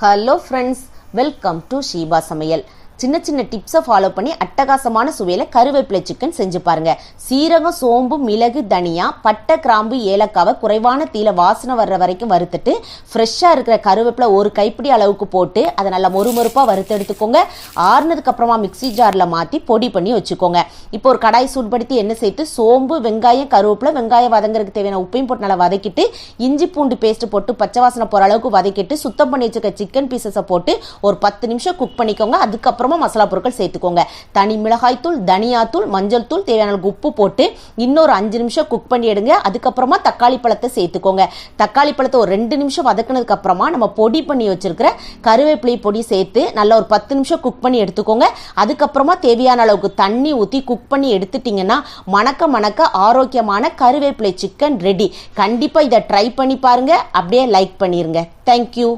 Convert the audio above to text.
Hello friends, welcome to Sheeba சமையல். சின்ன சின்ன டிப்ஸை ஃபாலோ பண்ணி அட்டகாசமான சுவையில் கருவேப்பிலை சிக்கன் செஞ்சு பாருங்க. சீரகம், சோம்பு, மிளகு, தனியா, பட்டை, கிராம்பு, ஏலக்காவை குறைவான தீயில வாசனை வர்ற வரைக்கும் வறுத்துட்டு ஃப்ரெஷ்ஷாக இருக்கிற கருவேப்பிலை ஒரு கைப்பிடி அளவுக்கு போட்டு அதை நல்லா மொறுமொறுப்பாக வறுத்து எடுத்துக்கோங்க. ஆறுனதுக்கு அப்புறமா மிக்சி ஜாரில் மாற்றி பொடி பண்ணி வச்சுக்கோங்க. இப்போ ஒரு கடாய் சூடுபடுத்தி எண்ணெய் சேர்த்து சோம்பு, வெங்காயம், கருவேப்பிலை, வெங்காயம் வதங்கிறதுக்கு தேவையான உப்பையும் போட்டு நல்லா வதக்கிட்டு இஞ்சி பூண்டு பேஸ்ட் போட்டு பச்சை வாசனை போகிற அளவுக்கு வதக்கிட்டு சுத்தம் பண்ணி வச்சுக்க சிக்கன் பீசஸை போட்டு ஒரு 10 நிமிஷம் குக் பண்ணிக்கோங்க. அதுக்கப்புறமா மசாலா பொருட்கள் சேர்த்துக்கோங்க. தனி மிளகாய் தூள், தனியாத்தூள், மஞ்சள் தூள், தேவையான உப்பு போட்டு இன்னொரு 5 நிமிஷம் குக் பண்ணி எடுங்க. அதுக்கப்புறமா தக்காளி பழத்தை சேர்த்துக்கோங்க. தக்காளி பழத்தை ஒரு 2 நிமிஷம் வதக்கினதுக்கு அப்புறமா நம்ம பொடி பண்ணி வச்சிருக்கிற கருவேப்பிலை பொடி சேர்த்து நல்லா ஒரு 10 நிமிஷம் குக் பண்ணி எடுத்துக்கோங்க. அதுக்கப்புறமா தேவையான அளவுக்கு தண்ணி ஊற்றி குக் பண்ணி எடுத்துட்டீங்கன்னா மணக்க மணக்க ஆரோக்கியமான கருவேப்பிலை சிக்கன் ரெடி. கண்டிப்பா இதை ட்ரை பண்ணி பாருங்க. அப்படியே லைக் பண்ணிருங்க. தேங்க்யூ.